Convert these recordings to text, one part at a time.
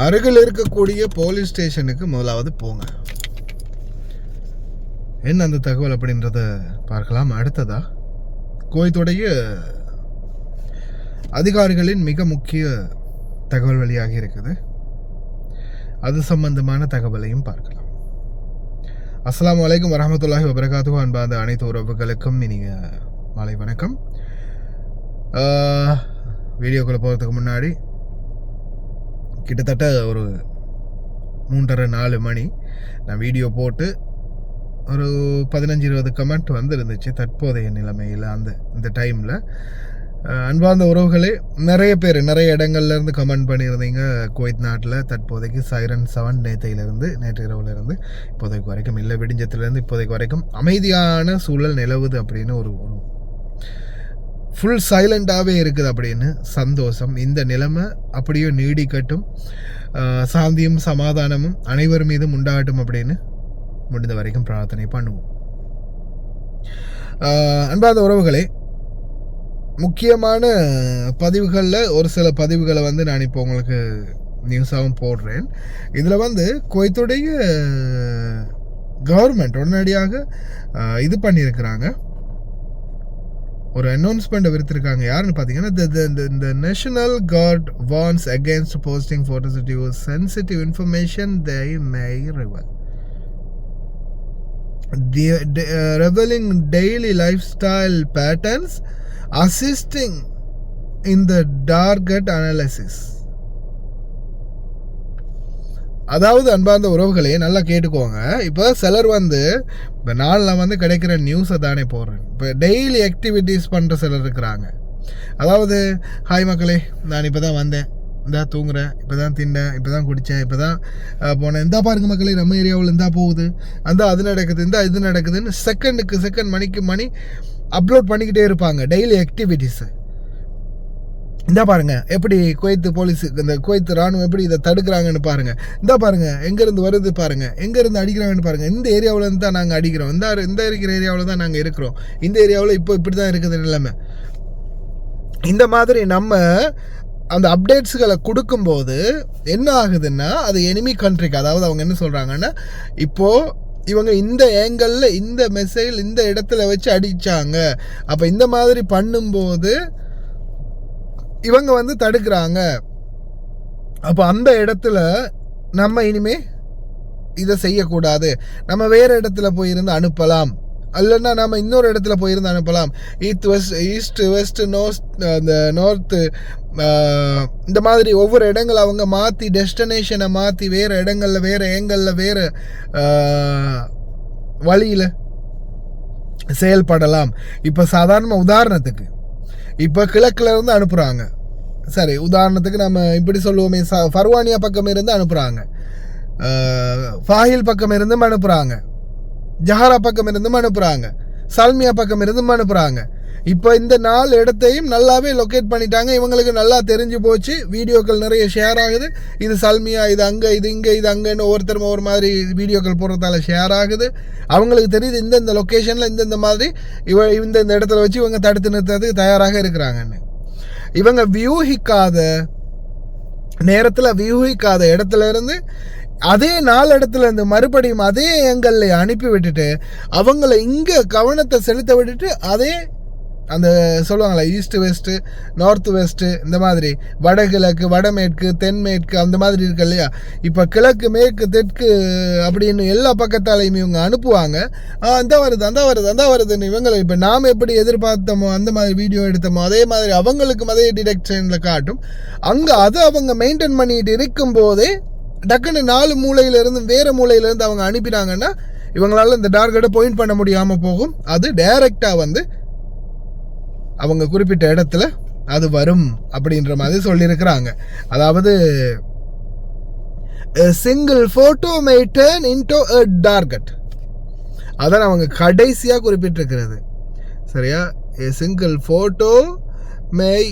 அருகில் இருக்கக்கூடிய போலீஸ் ஸ்டேஷனுக்கு முதலாவது போங்க. என்ன அந்த தகவல் அப்படின்றத பார்க்கலாம். அடுத்ததா குவைத்துடைய அதிகாரிகளின் மிக முக்கிய தகவல் வெளியாகி இருக்குது. அது சம்பந்தமான தகவலையும் பார்க்கலாம். அஸ்ஸலாமு அலைக்கும் வரஹ்மத்துல்லாஹி வபரகாத்துஹு. அன்பார்ந்த அனைத்து உறவுகளுக்கும் இனிய மாலை வணக்கம். வீடியோக்குள்ளே போகிறதுக்கு முன்னாடி கிட்டத்தட்ட ஒரு 3:30-4 மணி நான் வீடியோ போட்டு ஒரு 15-20 கமெண்ட் வந்துருந்துச்சு தற்போதைய நிலைமையில். இந்த டைமில் அன்பார்ந்த உறவுகளே, நிறைய இடங்கள்லேருந்து கமெண்ட் பண்ணியிருந்தீங்க. குவைத் நாட்டில் தற்போதைக்கு சைரன் 7 நேற்று இரவுலேருந்து இப்போதைக்கு வரைக்கும் இல்லை, விடிஞ்சத்துலேருந்து இப்போதைக்கு வரைக்கும் அமைதியான சூழல் நிலவுது அப்படின்னு ஒரு ஃபுல் சைலண்டாகவே இருக்குது அப்படின்னு. சந்தோஷம். இந்த நிலைமை அப்படியே நீடிக்கட்டும், சாந்தியும் சமாதானமும் அனைவர் மீதும் உண்டாகட்டும் அப்படின்னு முடிந்த வரைக்கும் பிரார்த்தனை பண்ணுவோம். அன்பார்ந்த உறவுகளே, முக்கியமான பதிவுகளில் ஒரு சில பதிவுகளை நான் இப்போ உங்களுக்கு நியூஸாகவும் போடுறேன். இதில் குவைத்துடைய கவர்மெண்ட் உடனடியாக இது பண்ணியிருக்கிறாங்க, ஒரு அனௌன்ஸ்மெண்ட் விடுத்திருக்காங்க. யாருன்னு பார்த்தீங்கன்னா, the National Guard warns against posting photos of sensitive information they may reveal. Revealing daily lifestyle patterns, assisting in the target analysis. அதாவது அன்பார்ந்த உறவுகளே, நல்லா கேட்டுக்கோங்க. இப்போ சிலர் இப்போ நாளில் கிடைக்கிற நியூஸை தானே போடுறேன். இப்போ டெய்லி ஆக்டிவிட்டீஸ் பண்ணுற சிலர் இருக்கிறாங்க. அதாவது, ஹாய் மக்களே, நான் இப்போ தான் வந்தேன், இந்தா தூங்குறேன், இப்போ தான் தின்னேன், இப்போ தான் குடித்தேன், இப்போ தான் போனேன், இந்தா பாருங்க மக்களே நம்ம ஏரியாவில் இந்தா போகுது, அது நடக்குது, இது நடக்குதுன்னு செகண்டுக்கு செகண்ட் மணிக்கு மணி அப்லோட் பண்ணிக்கிட்டே இருப்பாங்க டெய்லி ஆக்டிவிட்டீஸை. இந்த பாருங்க எப்படி குவைத்து போலீஸ், இந்த குவைத்து ராணுவம் எப்படி இதை தடுக்கிறாங்கன்னு பாருங்க, இந்த பாருங்க எங்கேருந்து வருது பாருங்க, எங்கேருந்து அடிக்கிறாங்கன்னு பாருங்க, இந்த ஏரியாவில் தான் நாங்கள் அடிக்கிறோம், இந்த இருக்கிற ஏரியாவில் தான் நாங்கள் இருக்கிறோம், இந்த ஏரியாவில் இப்போ இப்படி தான் இருக்குது நிலைமை. இந்த மாதிரி நம்ம அந்த அப்டேட்ஸுகளை கொடுக்கும்போது என்ன ஆகுதுன்னா, அது எனிமி கண்ட்ரிக்கு, அதாவது அவங்க என்ன சொல்கிறாங்கன்னா, இப்போது இவங்க இந்த ஏங்கலில் இந்த மெசேஜ் இந்த இடத்துல வச்சு அடித்தாங்க, அப்போ இந்த மாதிரி பண்ணும்போது இவங்க தடுக்கிறாங்க, அப்போ அந்த இடத்துல நம்ம இனிமே இதை செய்யக்கூடாது, நம்ம வேறு இடத்துல போயிருந்து அனுப்பலாம், இல்லைன்னா நம்ம இன்னொரு இடத்துல போயிருந்து அனுப்பலாம், ஈஸ்ட் வெஸ்ட் நார்த்து இந்த மாதிரி ஒவ்வொரு இடங்கள் அவங்க மாற்றி டெஸ்டினேஷனை மாற்றி வேறு இடங்களில் வேறு ஏங்கலில் வேறு வழியில் செயல்படலாம். இப்போ சாதாரண உதாரணத்துக்கு இப்போ கிழக்கில் இருந்து அனுப்புகிறாங்க, சரி உதாரணத்துக்கு நம்ம இப்படி சொல்லுவோமே, ஃபர்வானியா பக்கம் இருந்து அனுப்புகிறாங்க, ஃபாஹில் பக்கம் இருந்தும் அனுப்புகிறாங்க, ஜஹரா பக்கம் இருந்தும் அனுப்புகிறாங்க, சல்மியா பக்கம் இருந்தும் அனுப்புகிறாங்க. இப்போ இந்த 4 இடத்தையும் நல்லாவே லொக்கேட் பண்ணிட்டாங்க. இவங்களுக்கு நல்லா தெரிஞ்சு போச்சு, வீடியோக்கள் நிறைய ஷேர் ஆகுது, இது சல்மியா, இது அங்கே, இது இங்கே, இது அங்கேன்னு ஒவ்வொருத்தரும் ஒரு மாதிரி வீடியோக்கள் போடுறதால ஷேர் ஆகுது. அவங்களுக்கு தெரியுது இந்த லொக்கேஷனில் இந்த மாதிரி இந்த இடத்துல வச்சு இவங்க தடுத்து நிறுத்துறதுக்கு தயாராக இருக்கிறாங்கன்னு. இவங்க வியூகிக்காத நேரத்தில் வியூகிக்காத இடத்துல இருந்து அதே 4 இடத்துல இருந்து மறுபடியும் அதே ஏங்கல்ல அனுப்பி விட்டுட்டு அவங்கள இங்கே கவனத்தை செலுத்த விட்டுட்டு அதே அந்த சொல்லுவாங்களே ஈஸ்ட் வெஸ்ட்டு நார்த் வெஸ்ட்டு இந்த மாதிரி வடகிழக்கு வடமேற்கு தென்மேற்கு அந்த மாதிரி இருக்கு இல்லையா. இப்போ கிழக்கு மேற்கு தெற்கு அப்படின்னு எல்லா பக்கத்தாலையும் இவங்க அனுப்புவாங்க. அந்த வருதுன்னு இவங்களை இப்போ நாம் எப்படி எதிர்பார்த்தோமோ அந்த மாதிரி வீடியோ எடுத்தோமோ அதே மாதிரி அவங்களுக்கும் அதே டிடெக்ஷனில் காட்டும். அங்கே அதை அவங்க மெயின்டைன் பண்ணிட்டு இருக்கும்போதே டக்குன்னு 4 மூலையிலேருந்து வேறு மூலையிலேருந்து அவங்க அனுப்பினாங்கன்னா இவங்களால இந்த டார்கெட்டை பாயிண்ட் பண்ண முடியாமல் போகும். அது டைரெக்டாக அவங்க குறிப்பிட்ட இடத்துல அது வரும் அப்படின்ற மாதிரி சொல்லியிருக்கிறாங்க. அதாவது சிங்கிள் ஃபோட்டோ மே டர்ன் இன்டோ அ டார்கெட், அதான் அவங்க கடைசியாக குறிப்பிட்டிருக்கிறது. சரியா, a single photo may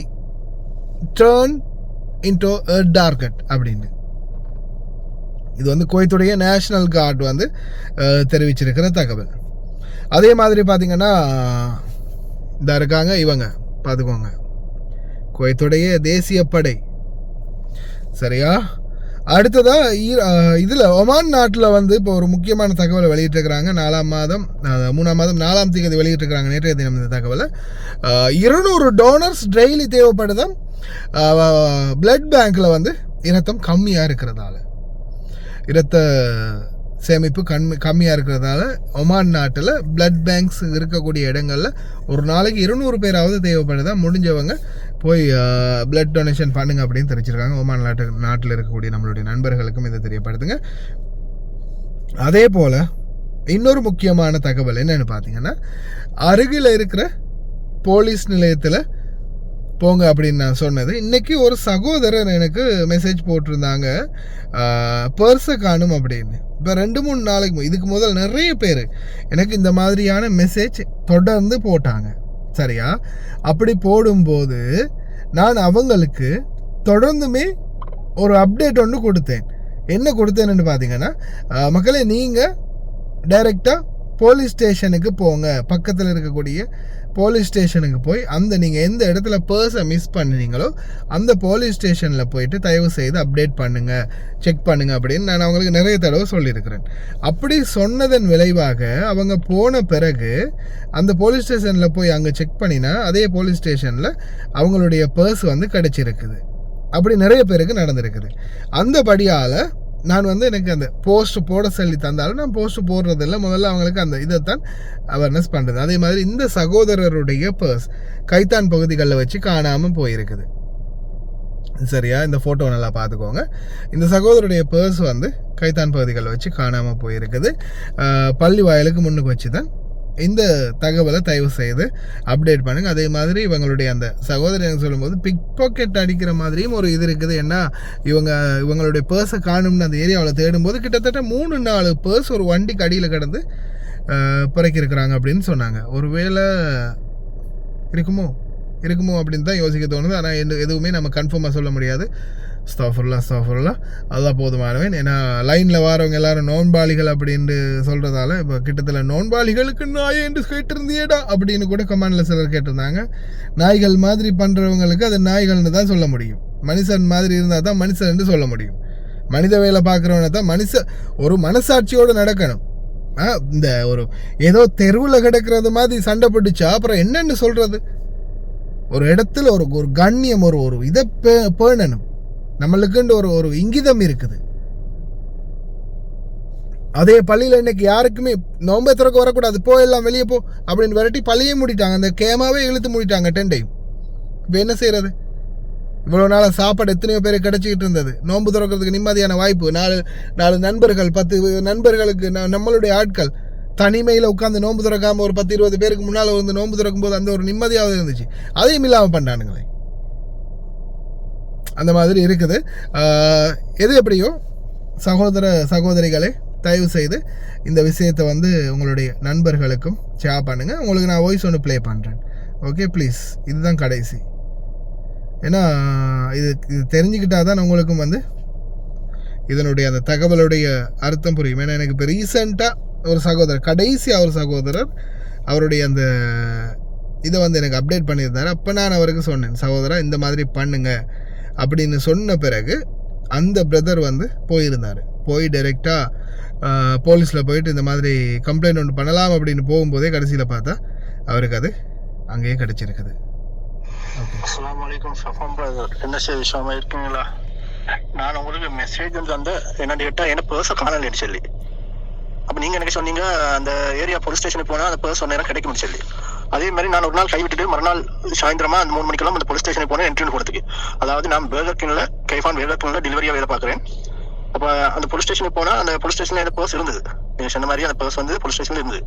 turn into a target அப்படின்னு. இது குவைத்துடைய நேஷனல் கார்டு தெரிவிச்சிருக்கிற தகவல். அதே மாதிரி பார்த்தீங்கன்னா இந்த இருக்காங்க இவங்க பார்த்துக்கோங்க, குவைத்துடைய தேசிய படை. சரியா, அடுத்ததாக இதில் ஒமான் நாட்டில் வந்து இப்போ ஒரு முக்கியமான தகவலை வெளியிட்டிருக்கிறாங்க. 3ஆம் மாதம் 4ஆம் தேதி வெளியிட்டிருக்கிறாங்க நேற்றைய தினம் இந்த தகவலை. 200 டோனர்ஸ் டெய்லி தேவைப்படுதான் பிளட் பேங்க்கில் வந்து இரத்தம் கம்மியாக இருக்கிறதால, இரத்த சேமிப்பு கம்மியாக இருக்கிறதால ஒமான் நாட்டில் பிளட் பேங்க்ஸ் இருக்கக்கூடிய இடங்களில் ஒரு நாளைக்கு 200 பேராவது தேவைப்படுதா. முடிஞ்சவங்க போய் பிளட் டொனேஷன் பண்ணுங்க அப்படின்னு தெரிவிச்சிருக்காங்க. ஒமான் நாட்டில் இருக்கக்கூடிய நம்மளுடைய நண்பர்களுக்கும் இதை தெரியப்படுத்துங்க. அதே போல் இன்னொரு முக்கியமான தகவல் என்னென்னு பார்த்தீங்கன்னா, அருகில் இருக்கிற போலீஸ் நிலையத்தில் போங்க அப்படின்னு நான் சொன்னது. இன்றைக்கி ஒரு சகோதரர் எனக்கு மெசேஜ் போட்டிருந்தாங்க, பர்ஸை காணும் அப்படின்னு. இப்போ 2-3 நாளைக்கு இதுக்கு முதல் நிறைய பேர் எனக்கு இந்த மாதிரியான மெசேஜ் தொடர்ந்து போட்டாங்க. சரியா? அப்படி போடும்போது நான் அவங்களுக்கு தொடர்ந்துமே ஒரு அப்டேட் ஒன்று கொடுத்தேன். என்ன கொடுத்தேன்னு பார்த்தீங்கன்னா, மக்களே நீங்கள் டைரெக்டாக போலீஸ் ஸ்டேஷனுக்கு போங்க, பக்கத்தில் இருக்கக்கூடிய போலீஸ் ஸ்டேஷனுக்கு போய் நீங்கள் எந்த இடத்துல பர்ஸை மிஸ் பண்ணினீங்களோ அந்த போலீஸ் ஸ்டேஷனில் போயிட்டு தயவு செய்து அப்டேட் பண்ணுங்கள், செக் பண்ணுங்கள் அப்படின்னு நான் அவங்களுக்கு நிறைய தடவை சொல்லியிருக்கிறேன். அப்படி சொன்னதன் விளைவாக அவங்க போன பிறகு அந்த போலீஸ் ஸ்டேஷனில் போய் அங்கே செக் பண்ணினா அதே போலீஸ் ஸ்டேஷனில் அவங்களுடைய பர்ஸ் வந்து கிடச்சிருக்குது. அப்படி நிறைய பேருக்கு நடந்திருக்குது. அந்த படியால் நான் வந்து எனக்கு அந்த போஸ்ட் போட சொல்லி தந்தாலும் நான் போஸ்ட் போடுறதில்ல. முதல்ல அவங்களுக்கு அந்த இதைத்தான் அவேர்னஸ் பண்ணுறது. அதே மாதிரி இந்த சகோதரருடைய பர்ஸ் கைத்தான் பகுதிகளில் வச்சு காணாமல் போயிருக்குது. சரியா? இந்த ஃபோட்டோ நல்லா பார்த்துக்கோங்க. இந்த சகோதரருடைய பர்ஸ் வந்து கைத்தான் பகுதிகளில் வச்சு காணாமல் போயிருக்குது. பள்ளி வாயிலுக்கு முன்னுக்கு வச்சு தான் இந்த தகவலை தயவு செய்து அப்டேட் பண்ணுங்க. அதே மாதிரி இவங்களுடைய அந்த சகோதரன் சொல்லும்போது பிக் பாக்கெட் அடிக்கிற மாதிரியும் ஒரு இது இருக்குது. ஏன்னா இவங்களுடைய பர்ஸை காணும்னு அந்த ஏரியாவில் தேடும்போது கிட்டத்தட்ட 3-4 பர்ஸ் ஒரு வண்டிக்கு அடியில் கிடந்து பிறக்கிருக்கிறாங்க அப்படின்னு சொன்னாங்க. ஒருவேளை இருக்குமோ அப்படின்னு தான் யோசிக்க தோணுது. ஆனால் எதுவுமே நம்ம கன்ஃபார்மாக சொல்ல முடியாது. ஸ்தாஃபுல்லா அதுதான் போதுமானவன். ஏன்னா லைனில் வரவங்க எல்லாரும் நோன்பாளிகள் அப்படின்னு சொல்கிறதால இப்போ கிட்டத்தட்ட நோன்பாளிகளுக்கு நாயை என்று கேட்டிருந்தியடா அப்படின்னு கூட கமெண்டில் சிலர் கேட்டிருந்தாங்க. நாய்கள் மாதிரி பண்ணுறவங்களுக்கு அது நாய்கள்னு தான் சொல்ல முடியும். மனுஷன் மாதிரி இருந்தால் தான் மனுஷன் என்று சொல்ல முடியும். மனித வேலை பார்க்குறவனை தான் ஒரு மனசாட்சியோடு நடக்கணும். இந்த ஒரு ஏதோ தெருவில் கிடக்கிறது மாதிரி சண்டை பிடிச்சா அப்புறம் என்னென்னு சொல்கிறது? ஒரு இடத்துல ஒரு கண்ணியம் ஒரு இதை பேணணும். நம்மளுக்குன்ற ஒரு இங்கிதம் இருக்குது. அதே பள்ளியில் இன்னைக்கு யாருக்குமே நோம்பை திறக்க வரக்கூடாது, எல்லாம் வெளியே போ அப்படின்னு விரட்டி பள்ளியே மூடிட்டாங்க. அந்த கேமாவே இழுத்து மூடிட்டாங்க டெண்டையும். இப்போ என்ன செய்யறது? இவ்வளோ நாள் சாப்பாடு எத்தனையோ பேர் கிடச்சிக்கிட்டு இருந்தது. நோன்பு திறக்கிறதுக்கு நிம்மதியான வாய்ப்பு. 4 நண்பர்கள் 10 நண்பர்களுக்கு நம்மளுடைய ஆட்கள் தனிமையில் உட்காந்து நோன்பு திறக்காமல் ஒரு 10-20 பேருக்கு முன்னால் வந்து நோன்பு திறக்கும் போது அந்த ஒரு நிம்மதியாவது இருந்துச்சு. அதையும் இல்லாமல் பண்ணானுங்களே. அந்த மாதிரி இருக்குது. எது எப்படியோ சகோதரிகளே தயவு செய்து இந்த விஷயத்தை வந்து உங்களுடைய நண்பர்களுக்கும் ஷேர் பண்ணுங்கள். உங்களுக்கு நான் வாய்ஸ் ஒன்று ப்ளே பண்ணுறேன். Okay please. இதுதான் கடைசி. ஏன்னா இது தெரிஞ்சுக்கிட்டால் தான் உங்களுக்கும் வந்து இதனுடைய அந்த தகவலுடைய அர்த்தம் புரியும். ஏன்னா எனக்கு இப்போ ரீசெண்டாக ஒரு சகோதரர் அவருடைய அந்த இதை வந்து எனக்கு அப்டேட் பண்ணியிருந்தார். அப்போ நான் அவருக்கு சொன்னேன், சகோதரா இந்த மாதிரி பண்ணுங்க அப்படின்னு சொன்ன பிறகு அந்த பிரதர் வந்து போய் டைரெக்டாக போலீஸில் போயிட்டு இந்த மாதிரி கம்ப்ளைண்ட் ஒன்று பண்ணலாம் அப்படின்னு போகும்போதே கடைசியில் பார்த்தா அவருக்கு அது அங்கேயே கிடச்சிருக்குது. அஸ்ஸலாமு அலைக்கும் சஃபான் பிரதர், என்ன விஷயமா இருக்கீங்களா? நான் உங்களுக்கு மெசேஜ் வந்து என்னன்னு கேட்டால் என்ன பர்ஸை காணலன்னு சொல்லி. அப்போ நீங்கள் எனக்கு சொன்னீங்க அந்த ஏரியா போலீஸ் ஸ்டேஷனுக்கு போனால் அந்த பர்ஸ் நேரம் கிடைக்கும்னு சொல்லி. அதே மாதிரி நான் ஒரு நாள் கைவிட்டுட்டு மறுநாள் சாயந்தரமா அந்த 3 மணிக்கெல்லாம் அந்த போலீஸ் ஸ்டேஷனுக்கு போனேன் என்ட்ரி போகிறதுக்கு. அதாவது நான் பர்கர் கிங்ல டெலிவரியாக வேலை பார்க்குறேன். அப்போ அந்த போலீஸ் ஸ்டேஷனுக்கு போனால் அந்த போலீஸ் ஸ்டேஷனில் அந்த பர்ஸ் இருந்தது. நீங்கள் சொன்ன மாதிரி அந்த பர்ஸ் வந்து போலீஸ் ஸ்டேஷனில் இருந்தது.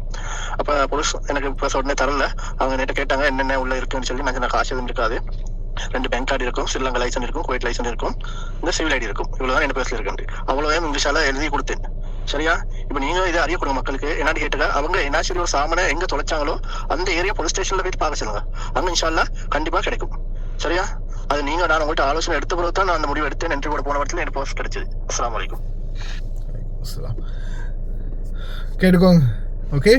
அப்போ போலீஸ் எனக்கு பர்ஸ் உடனே தரல. அவங்க நேற்று கேட்டாங்க என்னென்ன உள்ள இருக்குன்னு சொல்லி. நான் காசு எதுவும் இருக்காது, 2 பேங்க் கார்டு இருக்கும், ஸ்ரீலங்கா லைசன்ஸ் இருக்கும், குவைட் லைசன்ஸ் இருக்கும், இந்த சிவில் ஐடி இருக்கும். இவ்வளோதான் என் பர்ஸில் இருக்கு. அவ்வளோதான் இங்கிலீஷால எழுதி கொடுத்தேன். சரியா? இப்போ நீங்க இதை அறியக்கூடிய மக்களுக்கு என்னன்னு கேட்டுக்க, அவங்க என்ன சரி ஒரு சாமனை எங்க தொலைச்சாங்களோ அந்த ஏரியா போலீஸ் ஸ்டேஷன்ல போயிட்டு பார்க்க சொல்லுங்க. அங்க இன்ஷால்லா கண்டிப்பா கிடைக்கும். சரியா? அது நான் உங்கள்கிட்ட ஆலோசனை எடுத்த பிறகு தான் நான் அந்த முடிவு எடுத்தேன். என்ட்ரி போட போன இடத்துல எனக்கு பர்ஸ் கிடைச்சது. அஸ்ஸலாமு அலைக்கும். கேட்டுக்கோங்க. ஓகே.